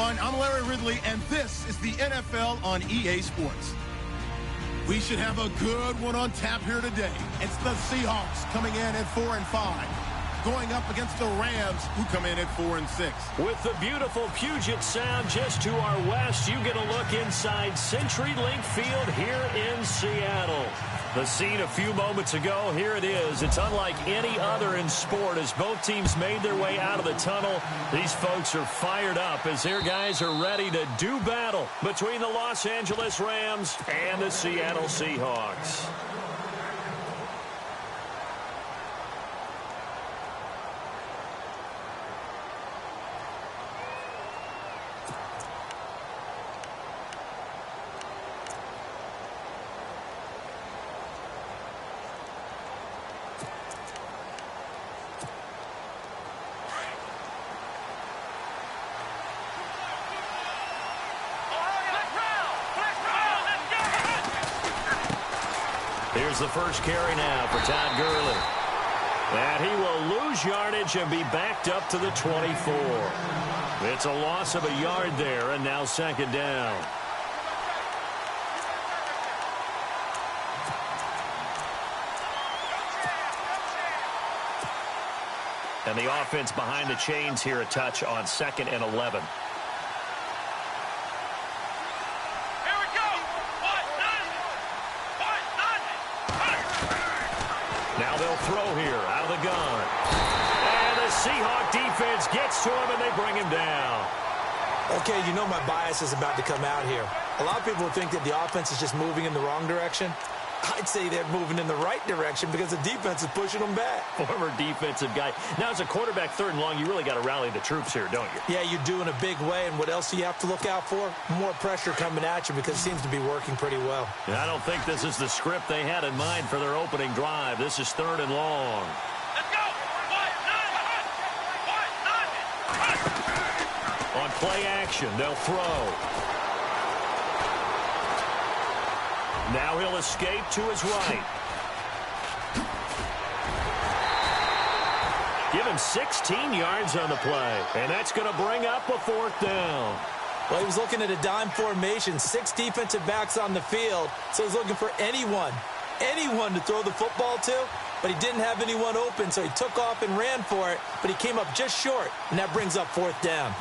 everyone. I'm Larry Ridley, and this is the NFL on EA Sports. We should have a good one on tap here today. It's the Seahawks coming in at 4-5, going up against the Rams, who come in at 4-6. With the beautiful Puget Sound just to our west, you get a look inside CenturyLink Field here in Seattle. The scene a few moments ago, here it is. It's unlike any other in sport as both teams made their way out of the tunnel. These folks are fired up as their guys are ready to do battle between the Los Angeles Rams and the Seattle Seahawks. Here's the first carry now for Todd Gurley. And he will lose yardage and be backed up to the 24. It's a loss of a yard there, and now second down. And the offense behind the chains here a touch on 2nd and 11. Now they'll throw here out of the gun. And the Seahawk defense gets to him, and they bring him down. Okay, you know my bias is about to come out here. A lot of people think that the offense is just moving in the wrong direction. I'd say they're moving in the right direction because the defense is pushing them back. Former defensive guy. Now, as a quarterback, 3rd and long, you really got to rally the troops here, don't you? Yeah, you do in a big way. And what else do you have to look out for? More pressure coming at you because it seems to be working pretty well. And I don't think this is the script they had in mind for their opening drive. This is 3rd and long. Let's go! On play action, they'll throw. Now he'll escape to his right. Give him 16 yards on the play. And that's going to bring up a 4th down. Well, he was looking at a dime formation. 6 defensive backs on the field. So he's looking for anyone to throw the football to. But he didn't have anyone open, so he took off and ran for it. But he came up just short, and that brings up 4th down.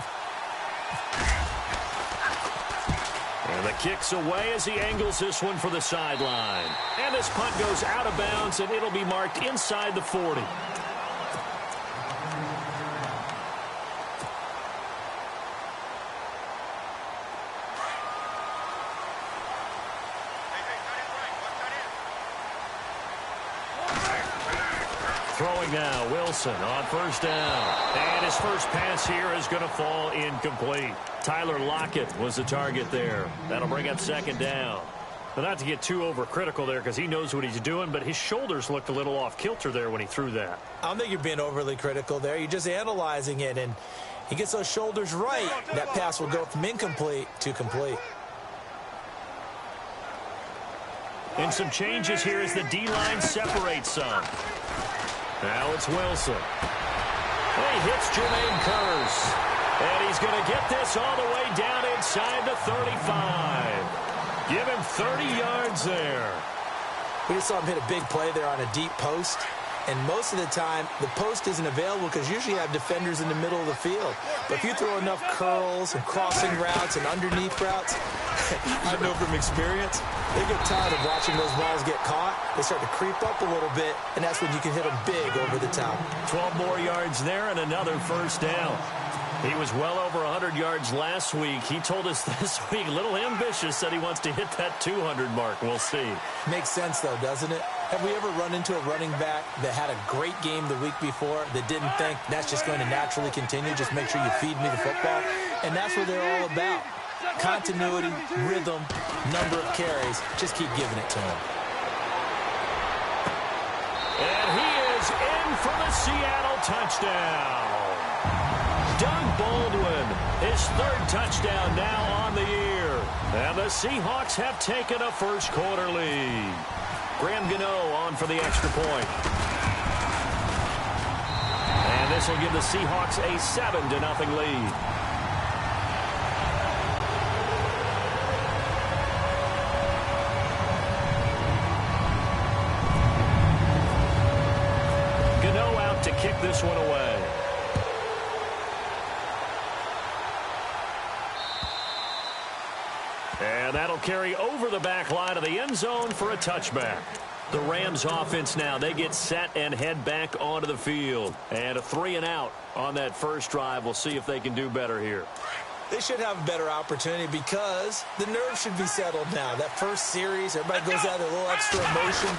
And the kick's away as he angles this one for the sideline. And this punt goes out of bounds, and it'll be marked inside the 40. Throwing now, Wilson on 1st down. And his first pass here is going to fall incomplete. Tyler Lockett was the target there. That'll bring up 2nd down. But not to get too overcritical there because he knows what he's doing, but his shoulders looked a little off kilter there when he threw that. I don't think you're being overly critical there. You're just analyzing it, and he gets those shoulders right. That pass will go from incomplete to complete. And some changes here as the D-line separates some. Now it's Wilson. And he hits Jermaine Kearse. And he's going to get this all the way down inside the 35. Give him 30 yards there. We just saw him hit a big play there on a deep post. And most of the time, the post isn't available because usually you have defenders in the middle of the field. But if you throw enough curls and crossing routes and underneath routes, I know from experience, they get tired of watching those balls get caught. They start to creep up a little bit, and that's when you can hit them big over the top. 12 more yards there and another 1st down. He was well over 100 yards last week. He told us this week, a little ambitious, that he wants to hit that 200 mark. We'll see. Makes sense, though, doesn't it? Have we ever run into a running back that had a great game the week before that didn't think that's just going to naturally continue? Just make sure you feed me the football. And that's what they're all about. Continuity, rhythm, number of carries. Just keep giving it to him. And he is in for the Seattle touchdown. Doug Baldwin, his 3rd touchdown now on the year. And the Seahawks have taken a 1st quarter lead. Graham Gano on for the extra point. And this will give the Seahawks a 7-0 lead. this one away. And that'll carry over the back line of the end zone for a touchback. The Rams offense now, they get set and head back onto the field. And a 3-and-out on that first drive. We'll see if they can do better here. They should have a better opportunity because the nerves should be settled now. That first series, everybody goes out with a little extra emotion.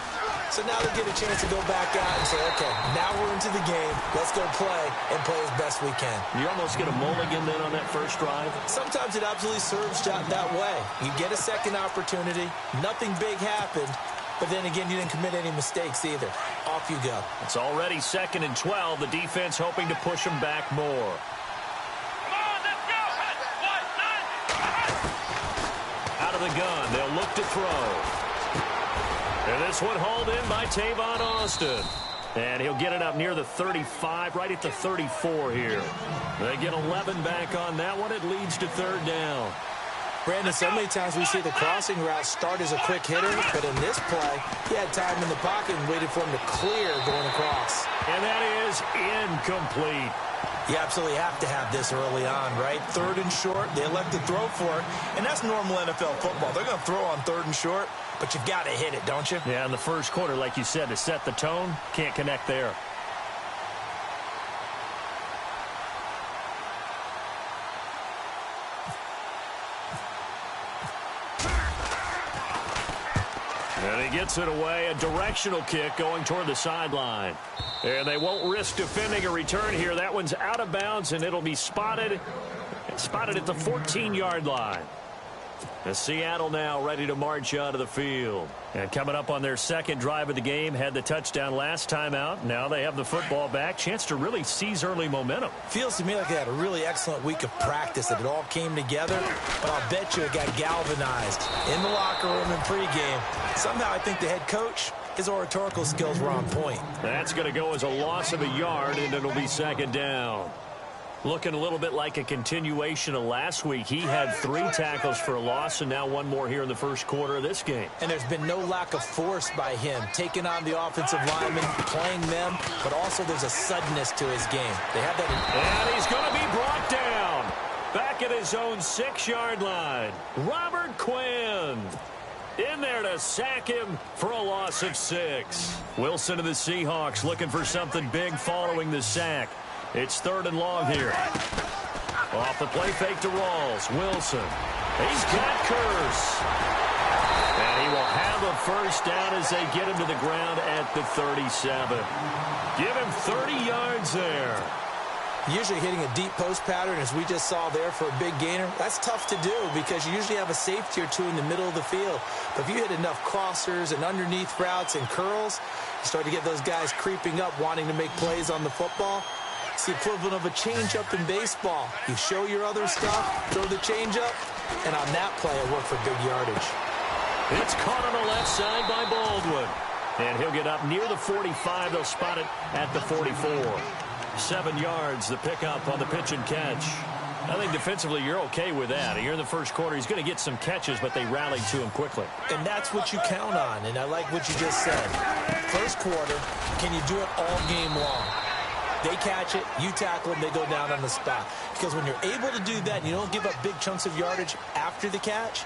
So now they get a chance to go back out and say, okay, now we're into the game. Let's go play and play as best we can. You almost get a mulligan then on that first drive? Sometimes it absolutely serves that way. You get a second opportunity. Nothing big happened. But then again, you didn't commit any mistakes either. Off you go. It's already 2nd and 12. The defense hoping to push them back more. Out of the gun, they'll look to throw. And this one hauled in by Tavon Austin. And he'll get it up near the 35, right at the 34 here. They get 11 back on that one. It leads to 3rd down. Brandon, so many times we see the crossing route start as a quick hitter, but in this play, he had time in the pocket and waited for him to clear going across. And that is incomplete. You absolutely have to have this early on, right? 3rd and short, they elect to throw for it, and that's normal NFL football. They're going to throw on 3rd and short, but you've got to hit it, don't you? Yeah, in the first quarter, like you said, to set the tone, can't connect there. And he gets it away, a directional kick going toward the sideline. And they won't risk defending a return here. That one's out of bounds, and it'll be spotted at the 14-yard line. And Seattle now ready to march out of the field. And coming up on their 2nd drive of the game, had the touchdown last time out. Now they have the football back. Chance to really seize early momentum. Feels to me like they had a really excellent week of practice, that it all came together. But I'll bet you it got galvanized in the locker room in pregame. Somehow I think the head coach, his oratorical skills were on point. That's going to go as a loss of a yard, and it'll be 2nd down. Looking a little bit like a continuation of last week. He had 3 tackles for a loss, and now 1 more here in the first quarter of this game. And there's been no lack of force by him, taking on the offensive linemen, playing them, but also there's a suddenness to his game. They have that. And he's going to be brought down. Back at his own 6-yard line. Robert Quinn in there to sack him for a loss of 6. Wilson of the Seahawks looking for something big following the sack. It's 3rd and long here. Off the play fake to Rawls. Wilson. He's got Curse. And he will have a first down as they get him to the ground at the 37. Give him 30 yards there. Usually hitting a deep post pattern, as we just saw there, for a big gainer, that's tough to do because you usually have a safety or 2 in the middle of the field. But if you hit enough crossers and underneath routes and curls, you start to get those guys creeping up, wanting to make plays on the football. It's the equivalent of a changeup in baseball. You show your other stuff, throw the changeup, and on that play, it worked for big yardage. It's caught on the left side by Baldwin. And he'll get up near the 45. They'll spot it at the 44. 7 yards, the pickup on the pitch and catch. I think defensively you're okay with that. Here in the first quarter, he's going to get some catches, but they rallied to him quickly. And that's what you count on, and I like what you just said. First quarter, can you do it all game long? They catch it, you tackle them, they go down on the spot. Because when you're able to do that and you don't give up big chunks of yardage after the catch,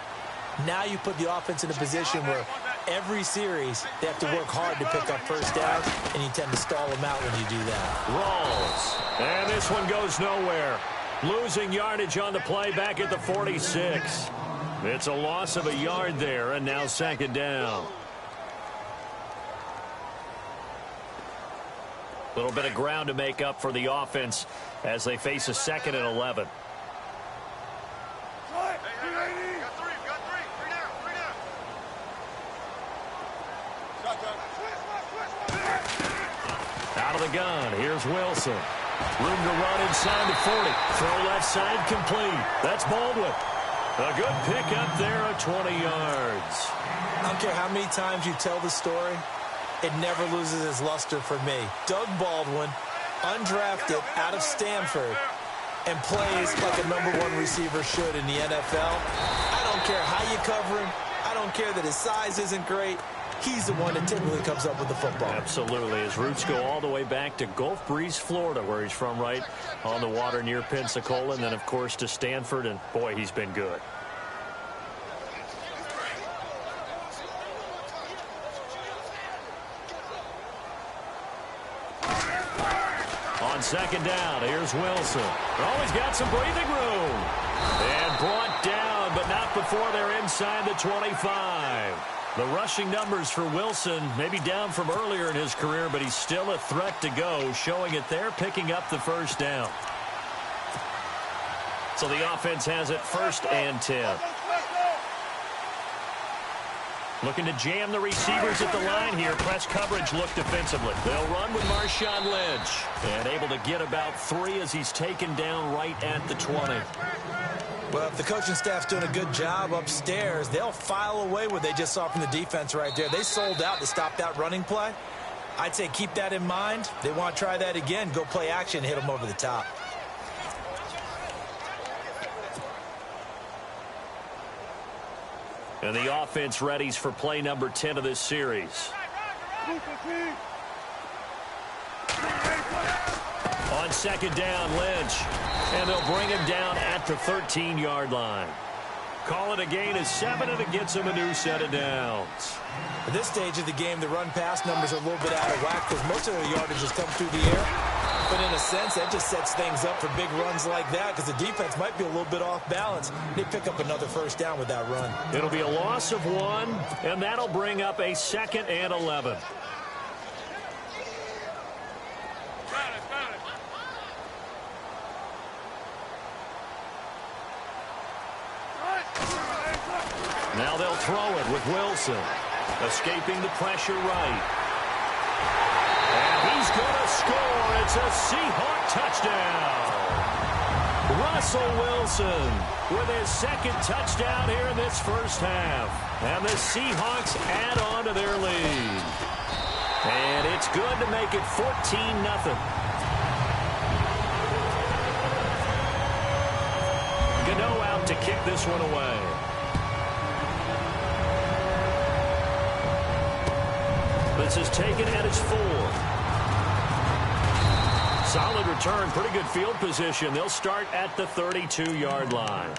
now you put the offense in a position where every series they have to work hard to pick up first down, and you tend to stall them out when you do that. Rawls. And this one goes nowhere. Losing yardage on the play back at the 46. It's a loss of a yard there, and now 2nd down. A little bit of ground to make up for the offense as they face a 2nd and 11. Out of the gun, here's Wilson. Room to run inside the 40. Throw left side complete. That's Baldwin. A good pickup there at 20 yards. I don't care how many times you tell the story, it never loses its luster for me. Doug Baldwin, undrafted out of Stanford, and plays like a #1 receiver should in the NFL. I don't care how you cover him. I don't care that his size isn't great. he's the one that typically comes up with the football. Absolutely. His roots go all the way back to Gulf Breeze, Florida, where he's from, right on the water near Pensacola, and then, of course, to Stanford, and, boy, he's been good. On second down, here's Wilson. Oh, he's got some breathing room. And brought down, but not before they're inside the 25. The rushing numbers for Wilson, maybe down from earlier in his career, but he's still a threat to go, showing it there, picking up the first down. So the offense has it 1st and 10. Looking to jam the receivers at the line here. Press coverage look defensively. They'll run with Marshawn Lynch. And able to get about 3 as he's taken down right at the 20. Well, if the coaching staff's doing a good job upstairs, they'll file away what they just saw from the defense right there. They sold out to stop that running play. I'd say keep that in mind. They want to try that again. Go play action, hit them over the top. And the offense readies for play number 10 of this series. On second down, Lynch. And they'll bring him down at the 13-yard line. Call it a gain of 7, and it gets him a new set of downs. At this stage of the game, the run-pass numbers are a little bit out of whack because most of their yardage has come through the air. But in a sense, that just sets things up for big runs like that because the defense might be a little bit off balance. They pick up another first down with that run. It'll be a loss of 1, and that'll bring up a 2nd and 11. Now they'll throw it with Wilson. Escaping the pressure right. And he's going to score. It's a Seahawk touchdown. Russell Wilson with his 2nd touchdown here in this first half. And the Seahawks add on to their lead. And it's good to make it 14-0. Gano out to kick this one away. This is taken at its 4. Solid return, pretty good field position. They'll start at the 32-yard line.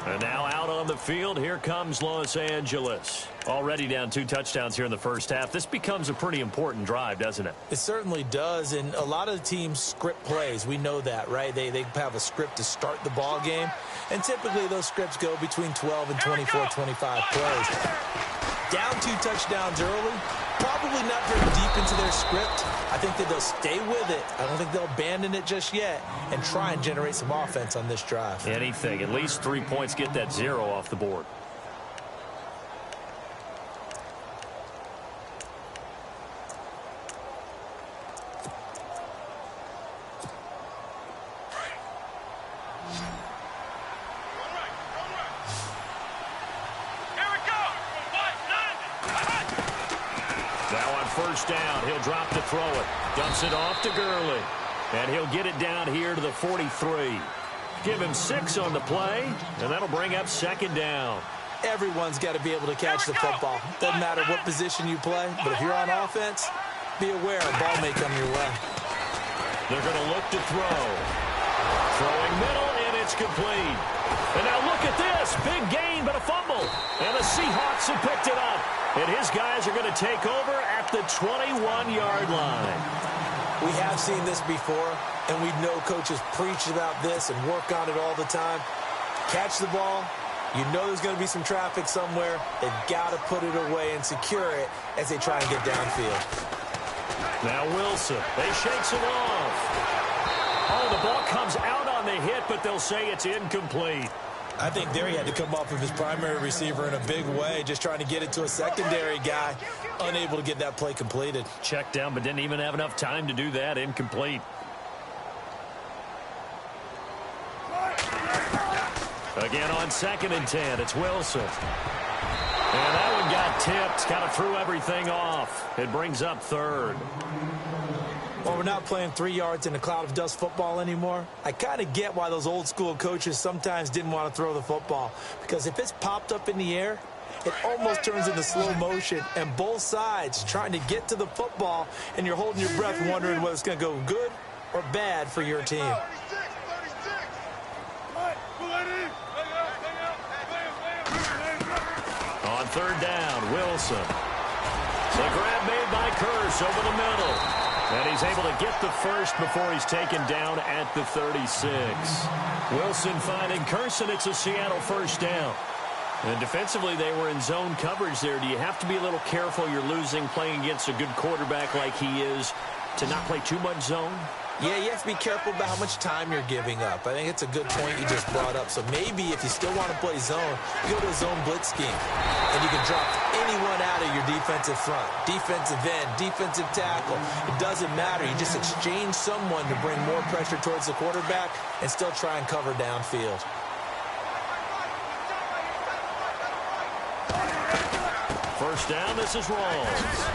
And now out on the field, here comes Los Angeles. Already down 2 touchdowns here in the first half. This becomes a pretty important drive, doesn't it? It certainly does, and a lot of the teams script plays. We know that, right? They have a script to start the ball game, and typically those scripts go between 12 and 24, 25 plays. Down 2 touchdowns early, probably not very deep into their script. I think that they'll stay with it. I don't think they'll abandon it just yet and try and generate some offense on this drive. Anything. At least 3 points, get that 0 off the board. First down, he'll drop to throw it. Dumps it off to Gurley. And he'll get it down here to the 43. Give him 6 on the play, and that'll bring up 2nd down. Everyone's got to be able to catch the football. Doesn't matter what position you play, but if you're on offense, be aware a ball may come your way. They're going to look to throw. Throwing middle, and it's complete. And now look at this. Big gain, but a fumble. And the Seahawks have picked it up. And his guys are going to take over at the 21-yard line. We have seen this before, and we know coaches preach about this and work on it all the time. Catch the ball. You know there's going to be some traffic somewhere. They've got to put it away and secure it as they try and get downfield. Now Wilson. They shakes him off. Oh, the ball comes out on the hit, but they'll say it's incomplete. I think there he had to come off of his primary receiver in a big way, just trying to get it to a secondary guy, unable to get that play completed. Checked down, but didn't even have enough time to do that. Incomplete. Again on 2nd and 10, it's Wilson. And that one got tipped, kind of threw everything off. It brings up 3rd. Well, we're not playing 3 yards in a cloud of dust football anymore. I kind of get why those old school coaches sometimes didn't want to throw the football. Because if it's popped up in the air, it almost turns into slow motion, and both sides trying to get to the football, and you're holding your breath wondering whether it's going to go good or bad for your team. On third down, Wilson. The grab made by Curse over the middle. And he's able to get the first before he's taken down at the 36. Wilson finding Curse, and it's a Seattle first down. And defensively, they were in zone coverage there. Do you have to be a little careful? You're losing playing against a good quarterback like he is to not play too much zone? Yeah, you have to be careful about how much time you're giving up. I think it's a good point you just brought up. So maybe if you still want to play zone, you go to a zone blitz scheme. And you can drop anyone out of your defensive front, defensive end, defensive tackle. It doesn't matter. You just exchange someone to bring more pressure towards the quarterback and still try and cover downfield. First down, this is Rawls.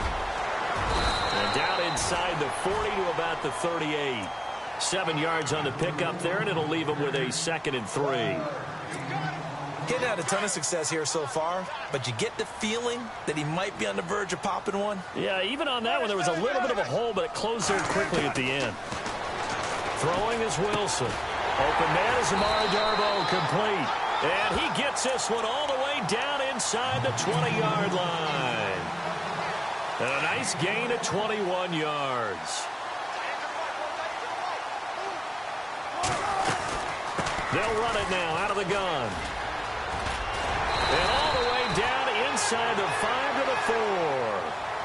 And down inside the 40 to about the 38. 7 yards on the pickup there, and it'll leave him with a 2nd and 3. Getting had a ton of success here so far, but you get the feeling that he might be on the verge of popping one. Yeah, even on that one, there was a little bit of a hole, but it closed there quickly at the end. Throwing is Wilson. Open man is Amari Darbo, complete. And he gets this one all the way down inside the 20-yard line. And a nice gain of 21 yards. They'll run it now out of the gun. And all the way down inside the 5 to the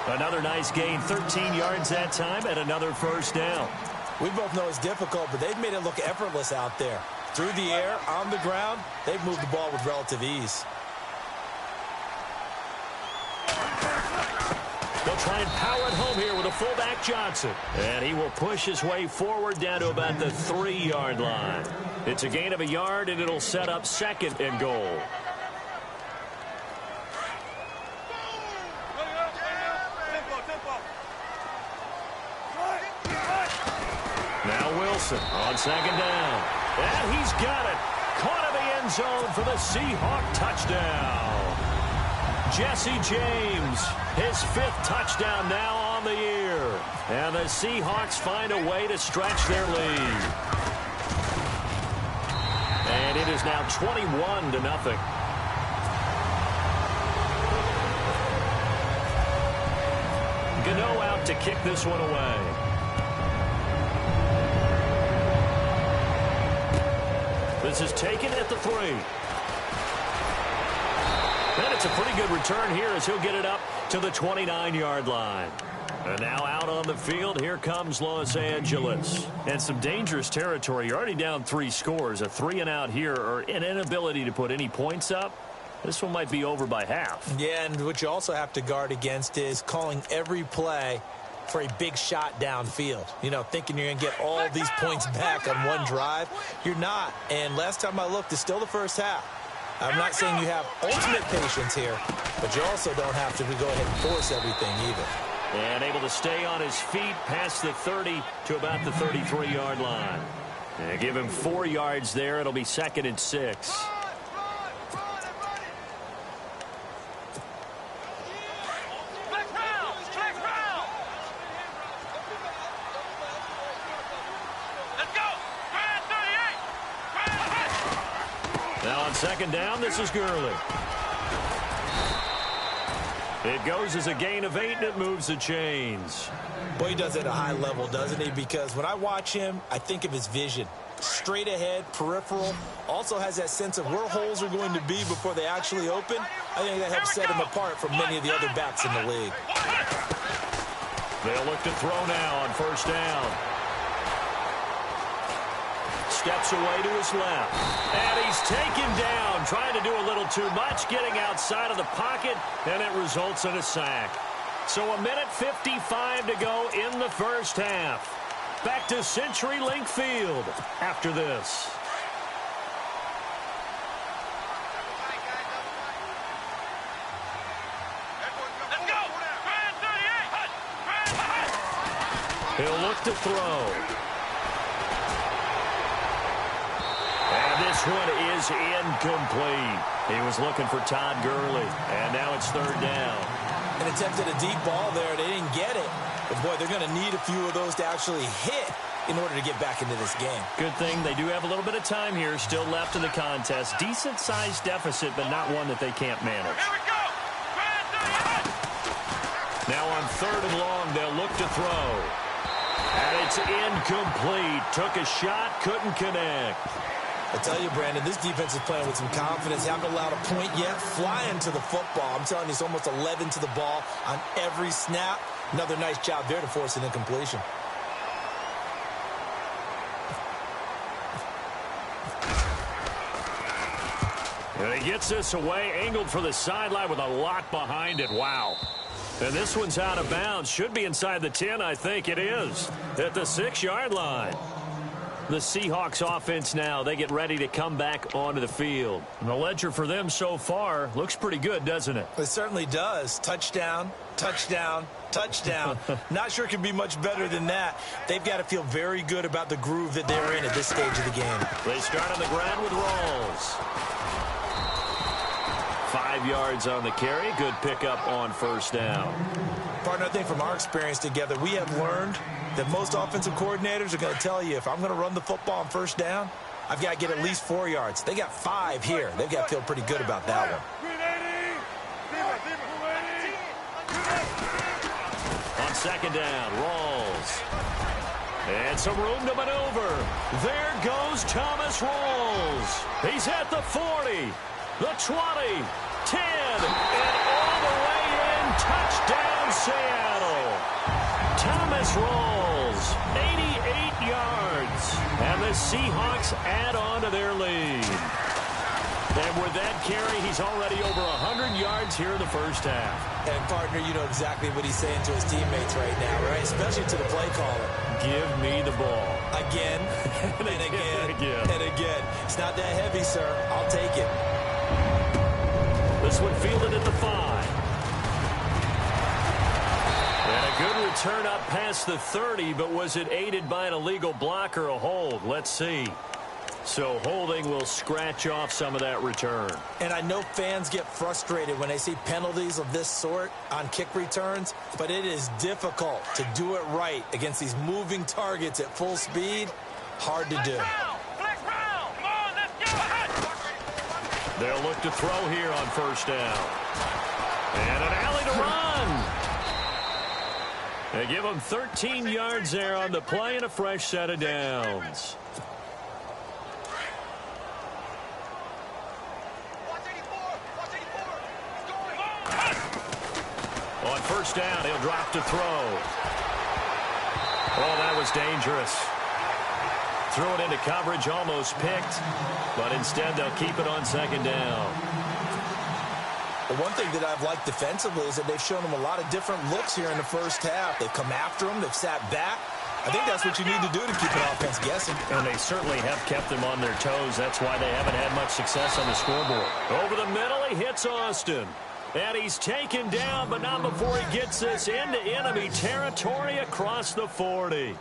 4. Another nice gain, 13 yards that time, and another first down. We both know it's difficult, but they've made it look effortless out there. Through the air, on the ground, they've moved the ball with relative ease. They'll try and power it home here with a fullback Johnson. And he will push his way forward down to about the 3-yard line. It's a gain of a yard, and it'll set up 2nd and goal. Now Wilson on 2nd down. And he's got it. Caught in the end zone for the Seahawk touchdown. Jesse James, his 5th touchdown now on the year. And the Seahawks find a way to stretch their lead. And it is now 21-0. Gano out to kick this one away. This is taken at the 3. And it's a pretty good return here as he'll get it up to the 29-yard line. And now out on the field, here comes Los Angeles. And some dangerous territory. You're already down 3 scores. A 3-and-out here, or an inability to put any points up. This one might be over by half. Yeah, and what you also have to guard against is calling every play for a big shot downfield. You know, thinking you're going to get all these points back on one drive. You're not. And last time I looked, it's still the first half. I'm not saying you have ultimate patience here, but you also don't have to go ahead and force everything either. And able to stay on his feet past the 30 to about the 33-yard line. And give him 4 yards there. It'll be 2nd and 6. Now on 2nd down, this is Gurley. It goes as a gain of 8, and it moves the chains. Boy, he does it at a high level, doesn't he? Because when I watch him, I think of his vision. Straight ahead, peripheral. Also has that sense of where holes are going to be before they actually open. I think that helps set him apart from many of the other backs in the league. They'll look to throw now on 1st down. Steps away to his left. And he's taken down, trying to do a little too much, getting outside of the pocket, and it results in a sack. So 1:55 to go in the first half. Back to CenturyLink Field after this. He'll look to throw. And this one is incomplete. He was looking for Todd Gurley, and now it's third down. An attempt at a deep ball there. They didn't get it. But, boy, they're going to need a few of those to actually hit in order to get back into this game. Good thing they do have a little bit of time here still left in the contest. Decent-sized deficit, but not one that they can't manage. Here we go. Now on third and long, they'll look to throw. And it's incomplete. Took a shot, couldn't connect. I tell you, Brandon, this defense is playing with some confidence. Haven't allowed a point yet. Flying to the football. I'm telling you, it's almost 11 to the ball on every snap. Another nice job there to force an incompletion. And he gets this away, angled for the sideline with a lot behind it. Wow. And this one's out of bounds. Should be inside the 10, I think it is. At the 6-yard line. The Seahawks offense now, they get ready to come back onto the field. And the ledger for them so far looks pretty good, doesn't it? It certainly does. Touchdown, touchdown, touchdown. Not sure it can be much better than that. They've got to feel very good about the groove that they're in at this stage of the game. They start on the ground with Rawls. 5 yards on the carry. Good pickup on first down. Partner, I think from our experience together, we have learned that most offensive coordinators are going to tell you, if I'm going to run the football on first down, I've got to get at least 4 yards. They got 5 here. They've got to feel pretty good about that one. On second down, Rawls. And some room to maneuver. There goes Thomas Rawls. He's at the 40, the 20, 10, and all the way in. Touchdown, Seattle. Thomas Rawls, 88 yards. And the Seahawks add on to their lead. And with that carry, he's already over 100 yards here in the first half. And, partner, you know exactly what he's saying to his teammates right now, right? Especially to the play caller. Give me the ball. Again, and again, and again. It's not that heavy, sir. I'll take it. This one fielded at the 5. And a good return up past the 30, but was it aided by an illegal block or a hold? Let's see. So holding will scratch off some of that return. And I know fans get frustrated when they see penalties of this sort on kick returns, but it is difficult to do it right against these moving targets at full speed. Hard to do. They'll look to throw here on first down. And an alley to run. They give them 13 yards there on the play and a fresh set of downs. On first down, he'll drop to throw. Oh, that was dangerous. Threw it into coverage, almost picked, but instead they'll keep it on second down. The one thing that I've liked defensively is that they've shown them a lot of different looks here in the first half. They've come after them. They've sat back. I think that's what you need to do to keep an offense guessing. And they certainly have kept them on their toes. That's why they haven't had much success on the scoreboard. Over the middle, he hits Austin. And he's taken down, but not before he gets this into enemy territory across the 40.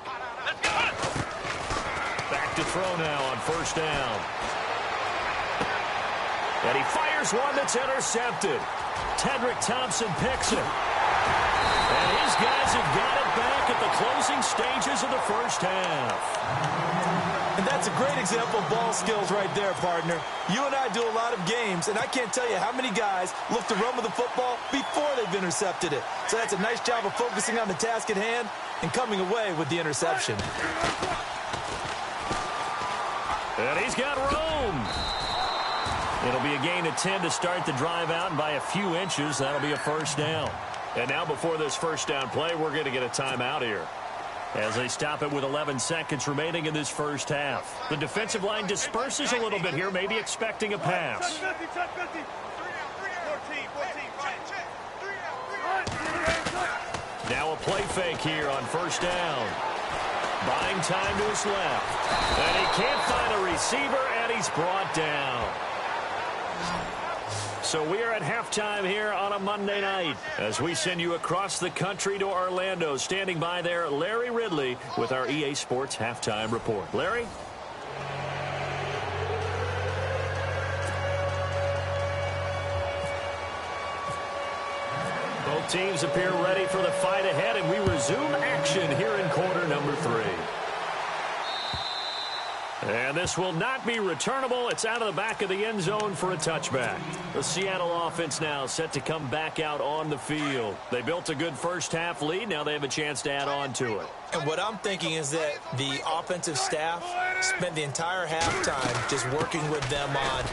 Back to throw now on first down. And he fires one that's intercepted. Tedrick Thompson picks it. And his guys have got it back at the closing stages of the first half. And that's a great example of ball skills right there, partner. You and I do a lot of games, and I can't tell you how many guys look to run with the football before they've intercepted it. So that's a nice job of focusing on the task at hand and coming away with the interception. And he's got room. It'll be a gain of 10 to start the drive out, and by a few inches, that'll be a first down. And now before this first down play, we're going to get a timeout here, as they stop it with 11 seconds remaining in this first half. The defensive line disperses a little bit here, maybe expecting a pass. Now a play fake here on first down. Buying time to his left. And he can't find a receiver, and he's brought down. So we are at halftime here on a Monday night as we send you across the country to Orlando. Standing by there, Larry Ridley with our EA Sports Halftime Report. Larry? Both teams appear ready for the fight ahead, and we resume action here in quarter number 3. And this will not be returnable. It's out of the back of the end zone for a touchback. The Seattle offense now set to come back out on the field. They built a good first-half lead. Now they have a chance to add on to it. And what I'm thinking is that the offensive staff spent the entire halftime just working with them on,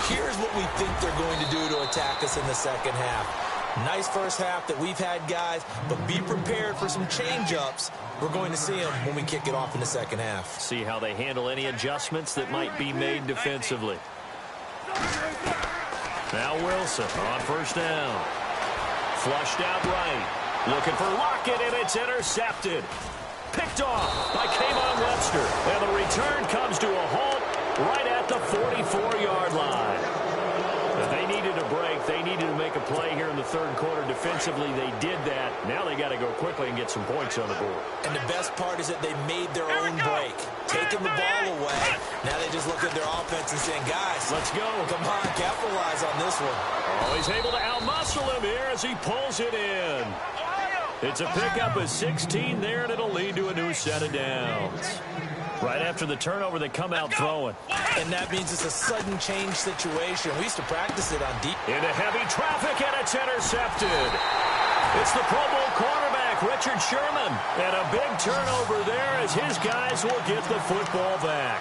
here's what we think they're going to do to attack us in the second half. Nice first half that we've had, guys, but be prepared for some change-ups. We're going to see them when we kick it off in the second half. See how they handle any adjustments that might be made defensively. Now Wilson on first down. Flushed out right. Looking for Lockett, and it's intercepted. Picked off by Kayvon Webster. And the return comes to a halt right at the 44-yard line. They needed a break. They needed to make a play here in the third quarter. Defensively, they did that. Now they got to go quickly and get some points on the board. And the best part is that they made their own break, taking the ball away. Now they just look at their offense and saying, guys, let's go. Come on, capitalize on this one. Oh, he's able to outmuscle him here as he pulls it in. It's a pickup of 16 there, and it'll lead to a new set of downs. Right after the turnover, they come out throwing. And that means it's a sudden change situation. We used to practice it on deep. Into heavy traffic, and it's intercepted. It's the Pro Bowl quarterback, Richard Sherman. And a big turnover there as his guys will get the football back.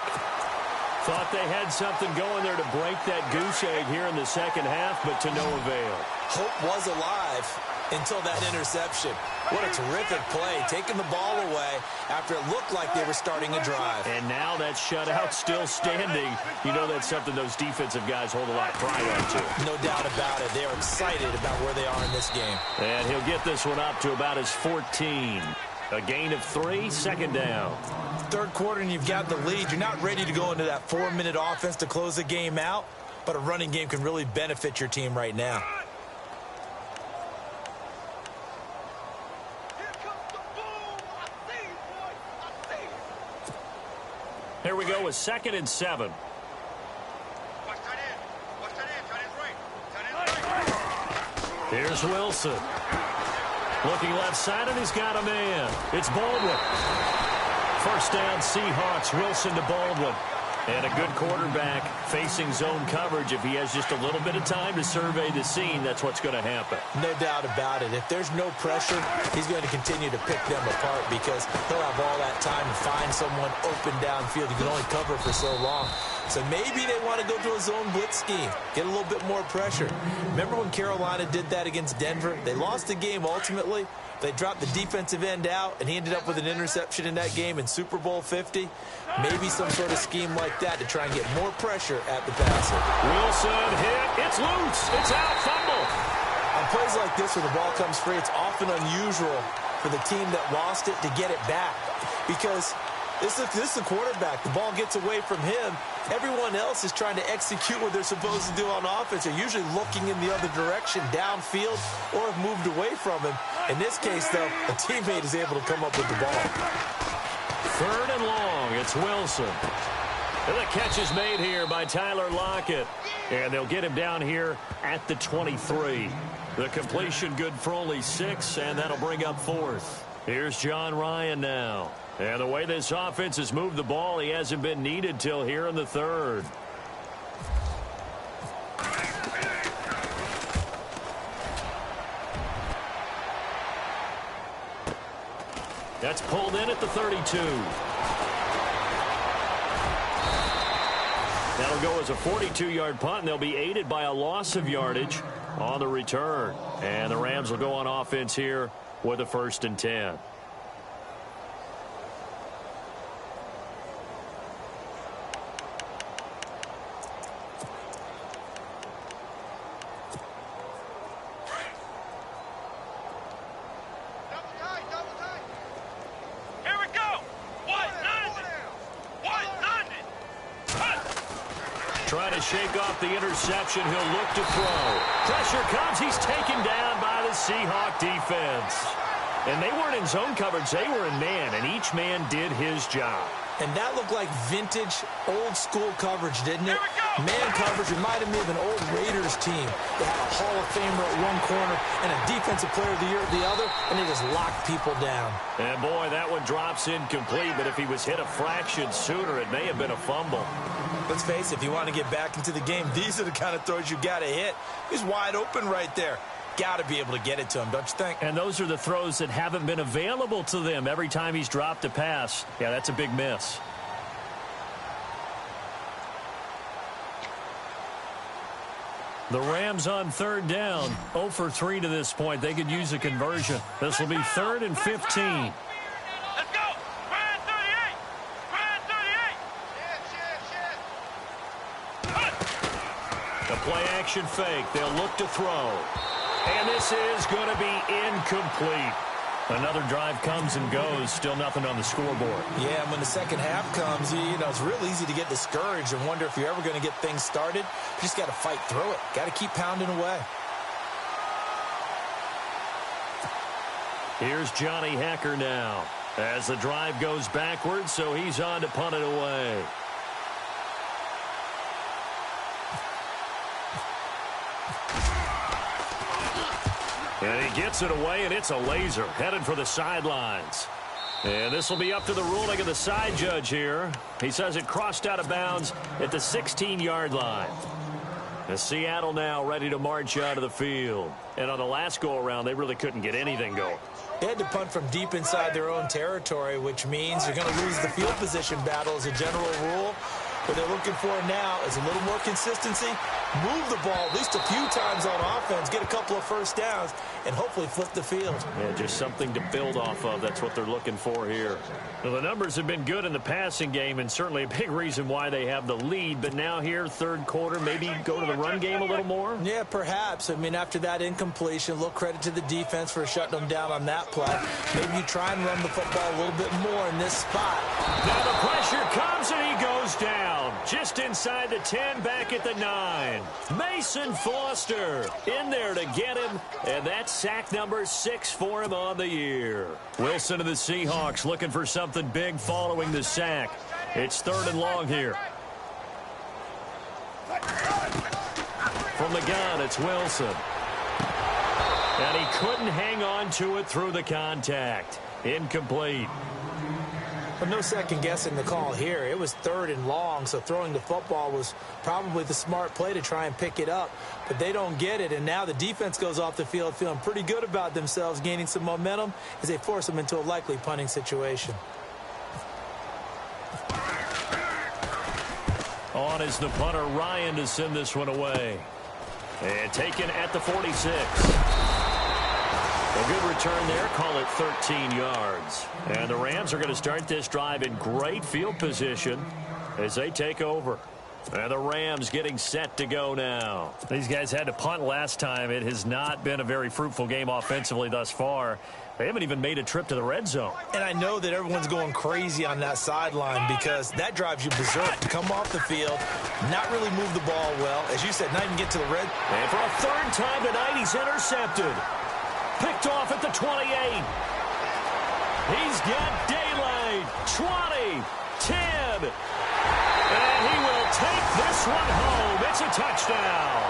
Thought they had something going there to break that goose egg here in the second half, but to no avail. Hope was alive until that interception. What a terrific play, taking the ball away after it looked like they were starting a drive. And now that shutout still standing. You know that's something those defensive guys hold a lot of pride on, too. No doubt about it. They are excited about where they are in this game. And he'll get this one up to about his 14. A gain of 3, second down. Third quarter and you've got the lead. You're not ready to go into that 4-minute offense to close the game out, but a running game can really benefit your team right now. Here we go with 2nd and 7. Here's Wilson. Looking left side, and he's got a man. It's Baldwin. First down, Seahawks. Wilson to Baldwin. And a good quarterback facing zone coverage. If he has just a little bit of time to survey the scene, that's what's going to happen. No doubt about it. If there's no pressure, he's going to continue to pick them apart because he'll have all that time to find someone open downfield. You can only cover for so long. So maybe they want to go to a zone blitz scheme, get a little bit more pressure. Remember when Carolina did that against Denver? They lost the game ultimately. They dropped the defensive end out, and he ended up with an interception in that game in Super Bowl 50. Maybe some sort of scheme like that to try and get more pressure at the passer. Wilson hit. It's loose. It's out. Fumble. On plays like this where the ball comes free, it's often unusual for the team that lost it to get it back because this is the quarterback. The ball gets away from him. Everyone else is trying to execute what they're supposed to do on offense. They're usually looking in the other direction, downfield, or have moved away from him. In this case, though, a teammate is able to come up with the ball. 3rd and long. It's Wilson. And the catch is made here by Tyler Lockett. And they'll get him down here at the 23. The completion good for only 6, and that'll bring up 4th. Here's John Ryan now. And the way this offense has moved the ball, he hasn't been needed till here in the 3rd. That's pulled in at the 32. That'll go as a 42-yard punt, and they'll be aided by a loss of yardage on the return. And the Rams will go on offense here with a 1st and 10. Trying to shake off the interception. He'll look to throw. Pressure comes. He's taken down by the Seahawk defense. And they weren't in zone coverage. They were in man, and each man did his job. And that looked like vintage, old-school coverage, didn't it? Man coverage reminded me of an old Raiders team. They had a Hall of Famer at one corner and a Defensive Player of the Year at the other, and they just locked people down. And, boy, that one drops incomplete, but if he was hit a fraction sooner, it may have been a fumble. Let's face it, if you want to get back into the game, these are the kind of throws you got to hit. He's wide open right there. Got to be able to get it to him, don't you think? And those are the throws that haven't been available to them every time he's dropped a pass. Yeah, that's a big miss. The Rams on third down, 0 for 3 to this point. They could use a conversion. This will be 3rd and 15. Let's go! Ryan 38! Ryan 38! The play-action fake. They'll look to throw. And this is going to be incomplete. Another drive comes and goes. Still nothing on the scoreboard. Yeah, and when the second half comes, you know, it's real easy to get discouraged and wonder if you're ever going to get things started. You just got to fight through it. Got to keep pounding away. Here's Johnny Hacker now as the drive goes backwards, so he's on to punt it away. And he gets it away, and it's a laser headed for the sidelines. And this will be up to the ruling of the side judge here. He says it crossed out of bounds at the 16-yard line. The Seattle now ready to march out of the field. And on the last go-around, they really couldn't get anything going. They had to punt from deep inside their own territory, which means you're going to lose the field position battle as a general rule. What they're looking for now is a little more consistency, move the ball at least a few times on offense, get a couple of first downs, and hopefully flip the field. Yeah, just something to build off of. That's what they're looking for here. Well, the numbers have been good in the passing game, and certainly a big reason why they have the lead. But now here, third quarter, maybe go to the run game a little more? Yeah, perhaps. I mean, after that incompletion, a little credit to the defense for shutting them down on that play. Maybe you try and run the football a little bit more in this spot. Now the pressure comes, and he goes down. Just inside the 10, back at the 9. Mason Foster in there to get him, and that's sack number 6 for him on the year. Wilson of the Seahawks looking for something big following the sack. It's 3rd and long here. From the gun, it's Wilson. And he couldn't hang on to it through the contact. Incomplete. But no second guessing the call here. It was 3rd and long, so throwing the football was probably the smart play to try and pick it up. But they don't get it, and now the defense goes off the field feeling pretty good about themselves, gaining some momentum as they force them into a likely punting situation. On is the punter, Ryan, to send this one away. And taken at the 46. A good return there, call it 13 yards. And the Rams are going to start this drive in great field position as they take over. And the Rams getting set to go now. These guys had to punt last time. It has not been a very fruitful game offensively thus far. They haven't even made a trip to the red zone. And I know that everyone's going crazy on that sideline because that drives you berserk to come off the field, not really move the ball well. As you said, not even get to the red. And for a 3rd time tonight, he's intercepted. Picked off at the 28. He's got daylight. 20, 10. And he will take this one home. It's a touchdown.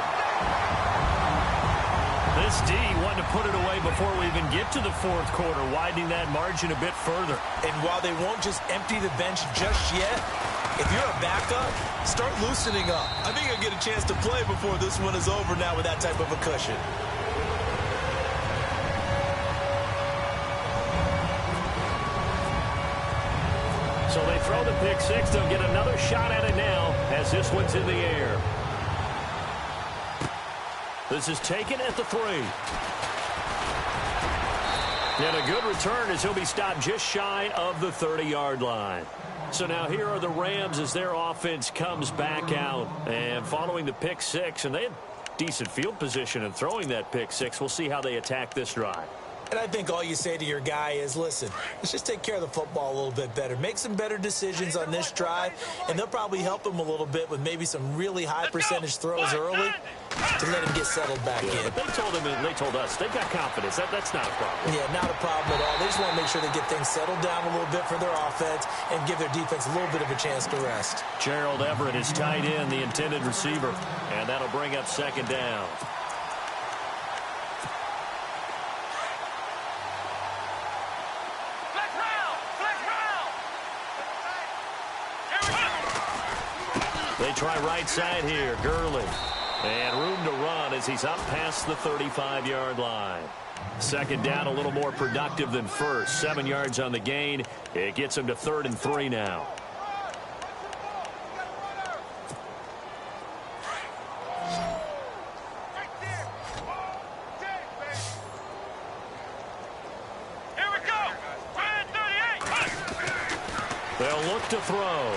This D wanted to put it away before we even get to the 4th quarter, widening that margin a bit further. And while they won't just empty the bench just yet, if you're a backup, start loosening up. I think you'll get a chance to play before this one is over now with that type of a cushion. So they throw the pick 6. They'll get another shot at it now as this one's in the air. This is taken at the 3. And a good return as he'll be stopped just shy of the 30-yard line. So now here are the Rams as their offense comes back out. And following the pick 6, and they had decent field position in throwing that pick 6. We'll see how they attack this drive. And I think all you say to your guy is, listen, let's just take care of the football a little bit better. Make some better decisions on this drive, and they'll probably help him a little bit with maybe some really high-percentage throws early to let him get settled back in. But they told us, they got confidence. That's not a problem. Yeah, not a problem at all. They just want to make sure they get things settled down a little bit for their offense and give their defense a little bit of a chance to rest. Gerald Everett is tight end, the intended receiver, and that'll bring up second down. They try right side here, Gurley. And room to run as he's up past the 35-yard line. Second down, a little more productive than first. 7 yards on the gain. It gets him to 3rd and 3 now. Here we go. 38. They'll look to throw.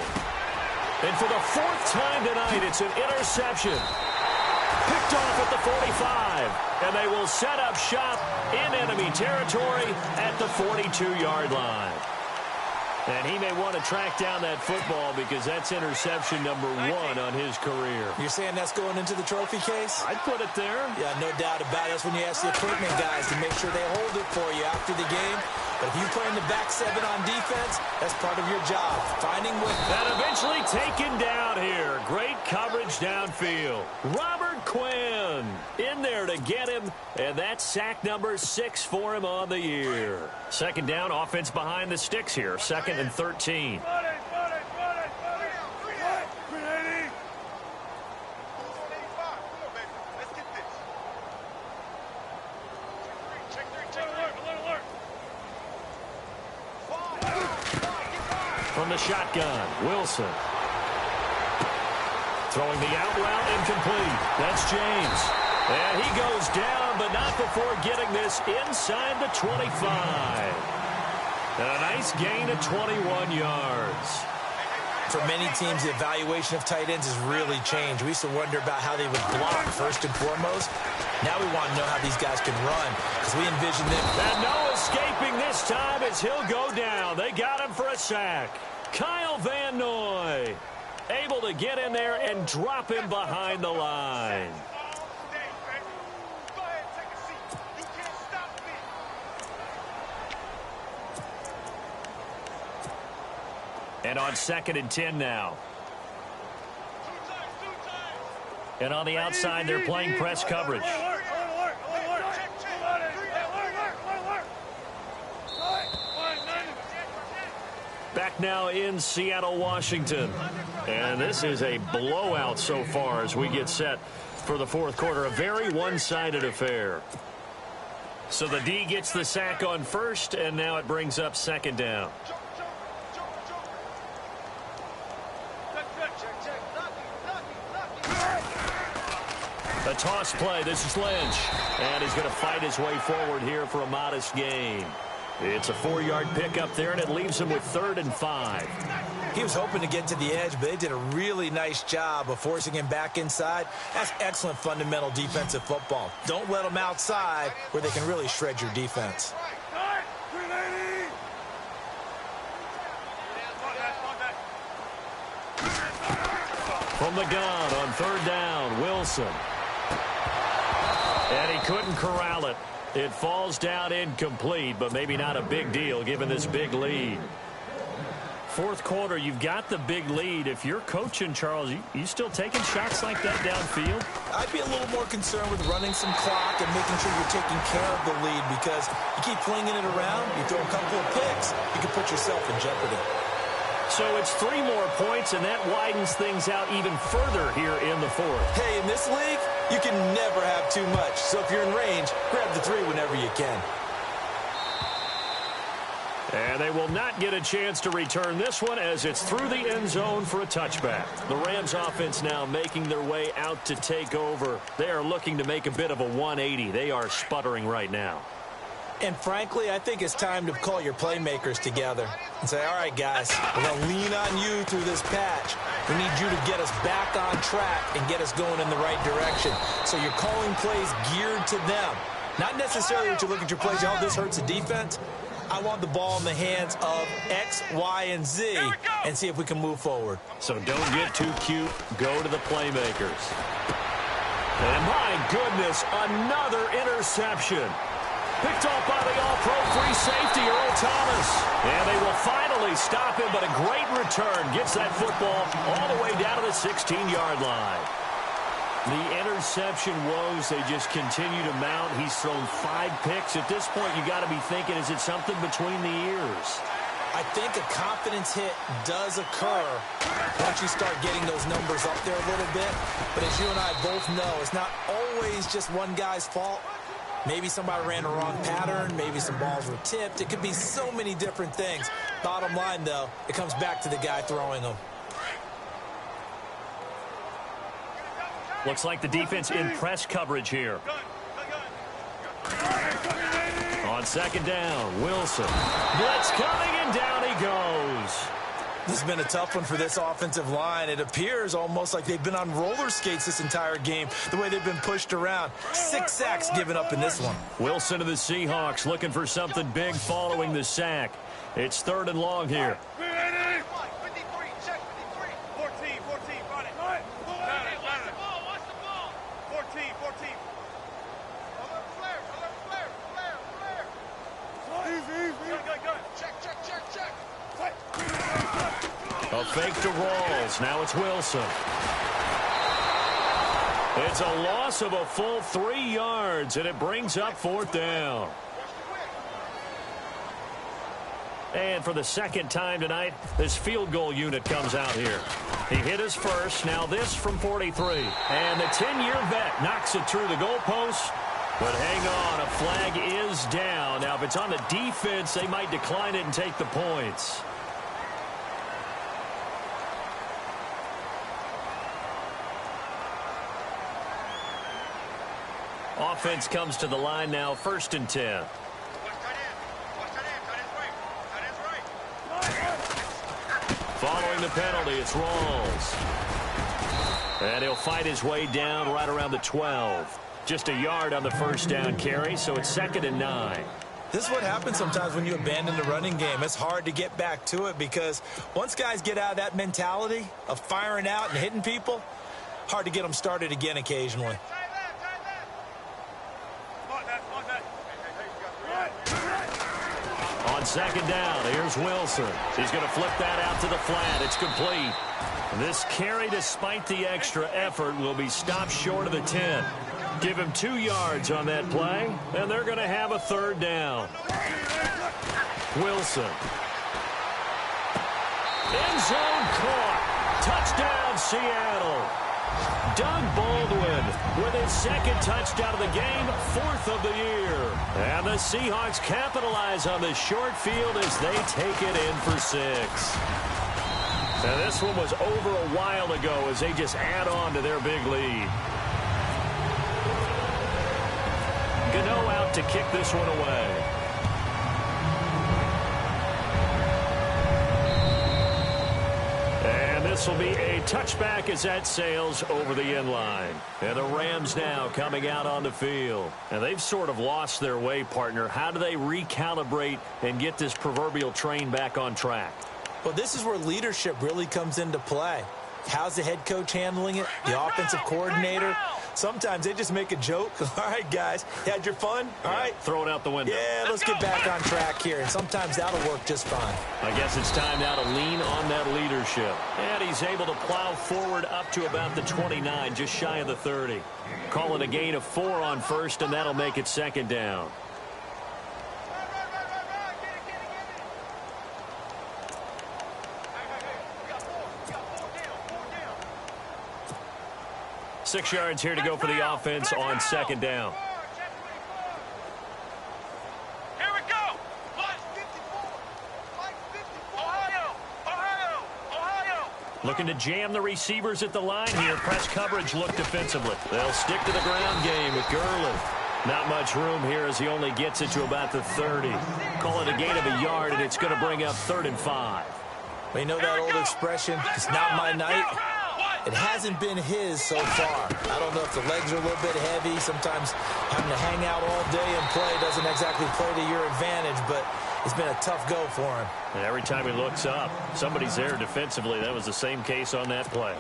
And for the 4th time tonight, it's an interception. Picked off at the 45. And they will set up shop in enemy territory at the 42-yard line. And he may want to track down that football because that's interception number 1 on his career. You're saying that's going into the trophy case? I'd put it there. Yeah, no doubt about it. That's when you ask the equipment guys to make sure they hold it for you after the game. But if you play in the back 7 on defense, that's part of your job. Finding what... And eventually taken down here. Great coverage downfield. Robert Quinn in there to get him. And that's sack number 6 for him on the year. Second down, offense behind the sticks here. 2nd and 13. From the shotgun, Wilson. Throwing the out route, incomplete. That's James. And he goes down, but not before getting this inside the 25. And a nice gain of 21 yards. For many teams, the evaluation of tight ends has really changed. We used to wonder about how they would block first and foremost. Now we want to know how these guys can run because we envision them. And no escaping this time as he'll go down. They got him for a sack. Kyle Van Noy able to get in there and drop him behind the line. And on 2nd and 10 now. And on the outside, they're playing press coverage. Back now in Seattle, Washington. And this is a blowout so far as we get set for the 4th quarter. A very one-sided affair. So the D gets the sack on first, and now it brings up 2nd down. A toss play. This is Lynch. And he's going to fight his way forward here for a modest gain. It's a 4-yard pickup there, and it leaves him with 3rd and 5. He was hoping to get to the edge, but they did a really nice job of forcing him back inside. That's excellent fundamental defensive football. Don't let them outside where they can really shred your defense. From the gun on 3rd down, Wilson. And he couldn't corral it. It falls down incomplete, but maybe not a big deal given this big lead. 4th quarter, you've got the big lead. If you're coaching, Charles, you still taking shots like that downfield? I'd be a little more concerned with running some clock and making sure you're taking care of the lead because you keep flinging it around, you throw a couple of picks, you can put yourself in jeopardy. So it's 3 more points, and that widens things out even further here in the 4th. Hey, in this league, you can never have too much. So if you're in range, grab the 3 whenever you can. And they will not get a chance to return this one as it's through the end zone for a touchback. The Rams offense now making their way out to take over. They are looking to make a bit of a 180. They are sputtering right now. And frankly, I think it's time to call your playmakers together and say, all right, guys, we're going to lean on you through this patch. We need you to get us back on track and get us going in the right direction. So you're calling plays geared to them. Not necessarily what you look at your plays, oh, this hurts the defense. I want the ball in the hands of X, Y, and Z and see if we can move forward. So don't get too cute. Go to the playmakers. And my goodness, another interception. Picked off by the all-pro free safety, Earl Thomas. And they will finally stop him, but a great return. Gets that football all the way down to the 16-yard line. The interception woes, they just continue to mount. He's thrown 5 picks. At this point, you got to be thinking, is it something between the ears? I think a confidence hit does occur once you start getting those numbers up there a little bit. But as you and I both know, it's not always just one guy's fault. Maybe somebody ran a wrong pattern. Maybe some balls were tipped. It could be so many different things. Bottom line, though, it comes back to the guy throwing them. Looks like the defense in press coverage here. On second down, Wilson. Blitz coming, and down he goes. This has been a tough one for this offensive line. It appears almost like they've been on roller skates this entire game, the way they've been pushed around. 6 sacks given up in this one. Wilson of the Seahawks looking for something big following the sack. It's 3rd and long here. A fake to Rawls. Now it's Wilson. It's a loss of a full 3 yards, and it brings up 4th down. And for the second time tonight, this field goal unit comes out here. He hit his first. Now this from 43. And the 10-year vet knocks it through the goalpost. But hang on, a flag is down. Now, if it's on the defense, they might decline it and take the points. Offense comes to the line now, 1st and 10. Following the penalty, it's Rawls. And he'll fight his way down right around the 12. Just a yard on the 1st down carry, so it's 2nd and 9. This is what happens sometimes when you abandon the running game. It's hard to get back to it because once guys get out of that mentality of firing out and hitting people, hard to get them started again occasionally. On 2nd down, here's Wilson. He's going to flip that out to the flat. It's complete. This carry, despite the extra effort, will be stopped short of the 10. Give him 2 yards on that play, and they're going to have a 3rd down. Wilson. End zone caught. Touchdown, Seattle. Doug Baldwin with his 2nd touchdown of the game, 4th of the year. And the Seahawks capitalize on this short field as they take it in for 6. And this one was over a while ago as they just add on to their big lead. Gano out to kick this one away. And this will be a touchback as that sails over the end line. And the Rams now coming out on the field. And they've sort of lost their way, partner. How do they recalibrate and get this proverbial train back on track? Well, this is where leadership really comes into play. How's the head coach handling it? The offensive coordinator? Sometimes they just make a joke. All right, guys, you had your fun? All right. Throw it out the window. Yeah, let's get back on track here. And sometimes that'll work just fine. I guess it's time now to lean on that leadership. And he's able to plow forward up to about the 29, just shy of the 30. Call it a gain of 4 on 1st, and that'll make it 2nd down. Six yards here to go for the offense on 2nd down. Here we go. Ohio. Looking to jam the receivers at the line here. Press coverage look defensively. They'll stick to the ground game with Gurley. Not much room here as he only gets it to about the 30. Call it a gain of a yard, and it's going to bring up 3rd and 5. Well, you know that old expression, it's not my night. It hasn't been his so far. I don't know if the legs are a little bit heavy. Sometimes having to hang out all day and play doesn't exactly play to your advantage, but it's been a tough go for him. And every time he looks up, somebody's there defensively. That was the same case on that play.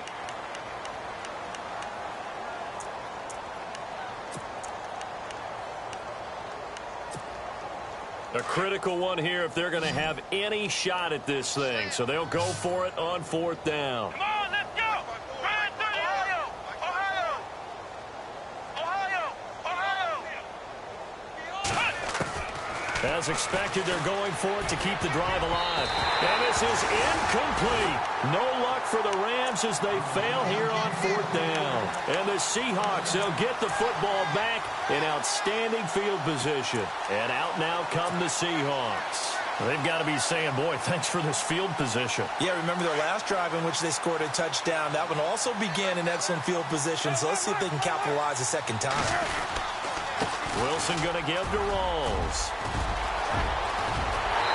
A critical one here if they're going to have any shot at this thing. So they'll go for it on 4th down. Come on, let's go. Ryan 30. Ohio. As expected, they're going for it to keep the drive alive. And this is incomplete. No luck for the Rams as they fail here on 4th down. And the Seahawks, they'll get the football back in outstanding field position. And out now come the Seahawks. They've got to be saying, boy, thanks for this field position. Yeah, remember their last drive in which they scored a touchdown. That one also began in excellent field position. So let's see if they can capitalize a second time. Wilson going to give to Rawls.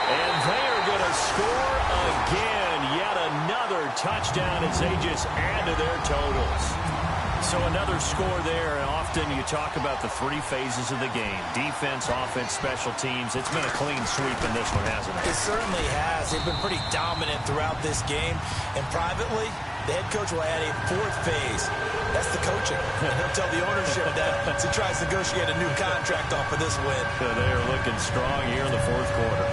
And they are going to score again. Yet another touchdown as they just add to their totals. So another score there. And often you talk about the 3 phases of the game. Defense, offense, special teams. It's been a clean sweep in this one, hasn't it? It certainly has. They've been pretty dominant throughout this game. And privately, the head coach will add a 4th phase. That's the coaching. And he'll tell the ownership that as he tries to negotiate a new contract off of this win. So they are looking strong here in the 4th quarter.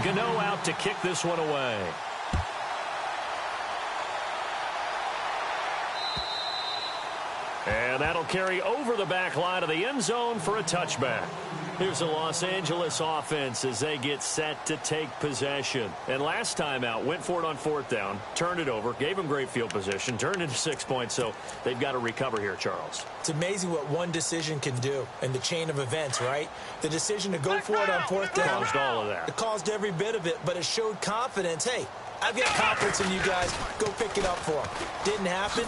Gano out to kick this one away. And that'll carry over the back line of the end zone for a touchback. Here's the Los Angeles offense as they get set to take possession. And last time out, went for it on 4th down, turned it over, gave them great field position, turned into 6 points, so they've got to recover here, Charles. It's amazing what one decision can do in the chain of events, right? The decision to go for it on 4th down. Caused all of that. It caused every bit of it, but it showed confidence. Hey, I've got confidence in you guys. Go pick it up for them. Didn't happen.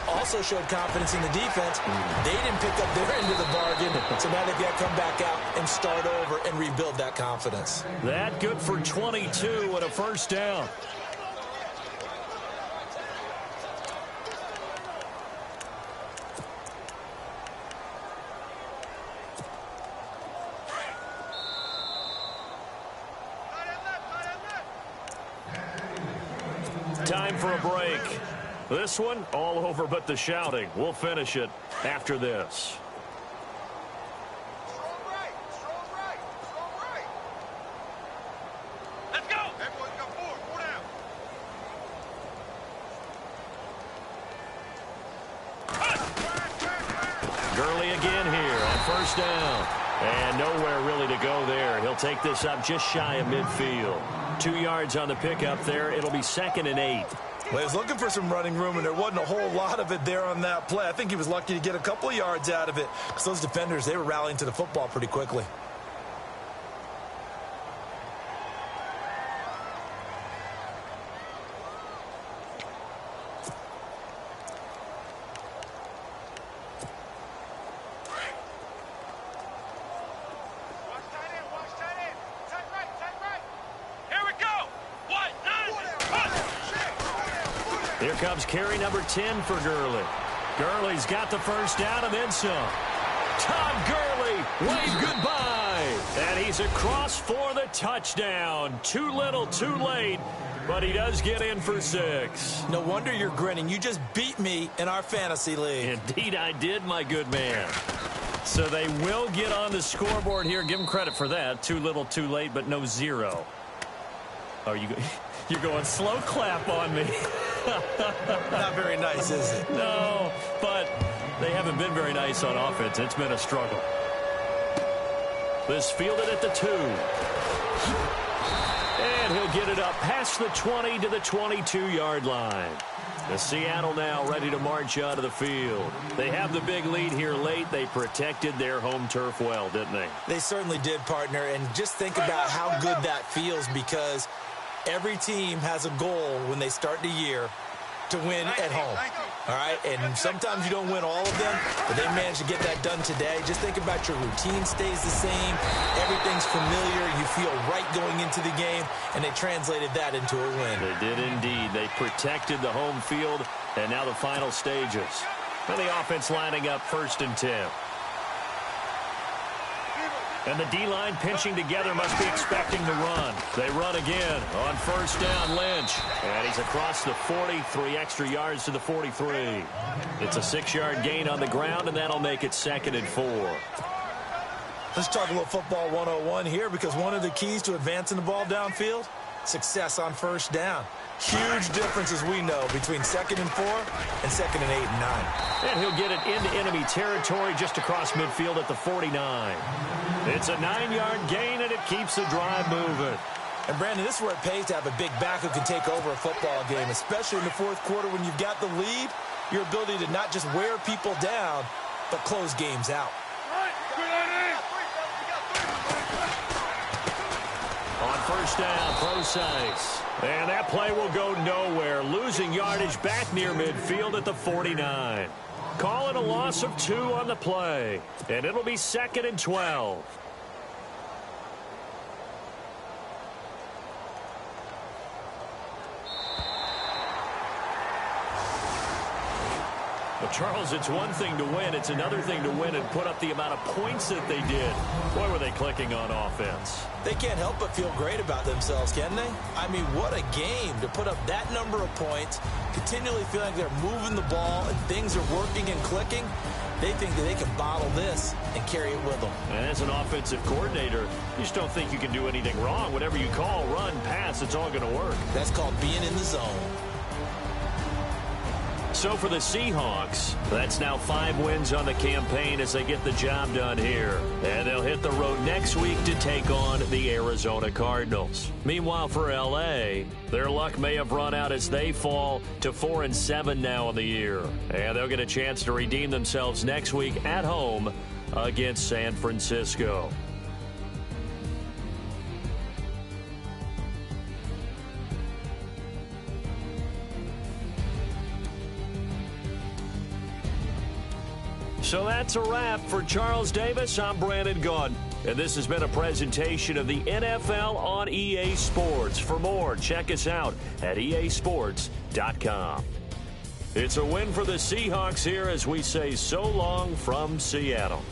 Also showed confidence in the defense. They didn't pick up their end of the bargain, so now they've got to come back out and start over and rebuild that confidence. That good for 22 and a 1st down. Time for a break. This one, all over but the shouting. We'll finish it after this. Strong right. Let's go. Everyone's got 4 down. Gurley again here on 1st down. And nowhere really to go there. He'll take this up just shy of midfield. 2 yards on the pickup there. It'll be 2nd and 8. Well, he was looking for some running room, and there wasn't a whole lot of it there on that play. I think he was lucky to get a couple of yards out of it because those defenders, they were rallying to the football pretty quickly. Here comes carry number 10 for Gurley. Gurley's got the 1st down and then some. Todd Gurley, wave goodbye. And he's across for the touchdown. Too little, too late, but he does get in for 6. No wonder you're grinning. You just beat me in our fantasy league. Indeed I did, my good man. So they will get on the scoreboard here. Give them credit for that. Too little, too late, but no 0. Oh, you're going slow clap on me. Not very nice, is it? No, but they haven't been very nice on offense. It's been a struggle. This fielded at the 2. And he'll get it up past the 20 to the 22-yard line. The Seattle now ready to march out of the field. They have the big lead here late. They protected their home turf well, didn't they? They certainly did, partner. And just think about how good that feels because every team has a goal when they start the year, to win at home. All right, and sometimes you don't win all of them, but they managed to get that done today. Just think about your routine stays the same. Everything's familiar. You feel right going into the game, and they translated that into a win. They did indeed. They protected the home field, and now the final stages. And the offense lining up 1st and 10. And the D-line pinching together must be expecting the run. They run again on 1st down, Lynch. And he's across the 40, 3 extra yards to the 43. It's a 6-yard gain on the ground, and that'll make it 2nd and 4. Let's talk a little football 101 here, because one of the keys to advancing the ball downfield, success on 1st down. Huge difference, as we know, between 2nd and 4 and 2nd and 8 and 9. And he'll get it into enemy territory just across midfield at the 49. It's a 9-yard gain, and it keeps the drive moving. And, Brandon, this is where it pays to have a big back who can take over a football game, especially in the 4th quarter when you've got the lead. Your ability to not just wear people down, but close games out. On 1st down, Procise. And that play will go nowhere. Losing yardage back near midfield at the 49. Call it a loss of 2 on the play. And it'll be 2nd and 12. Well, Charles, it's one thing to win. It's another thing to win and put up the amount of points that they did. Boy, were they clicking on offense. They can't help but feel great about themselves, can they? I mean, what a game to put up that number of points, continually feeling like they're moving the ball and things are working and clicking. They think that they can bottle this and carry it with them. And as an offensive coordinator, you just don't think you can do anything wrong. Whatever you call, run, pass, it's all going to work. That's called being in the zone. So for the Seahawks, that's now 5 wins on the campaign as they get the job done here. And they'll hit the road next week to take on the Arizona Cardinals. Meanwhile, for L.A., their luck may have run out as they fall to 4-7 now in the year. And they'll get a chance to redeem themselves next week at home against San Francisco. So that's a wrap. For Charles Davis, I'm Brandon Gaudin. And this has been a presentation of the NFL on EA Sports. For more, check us out at easports.com. It's a win for the Seahawks here as we say so long from Seattle.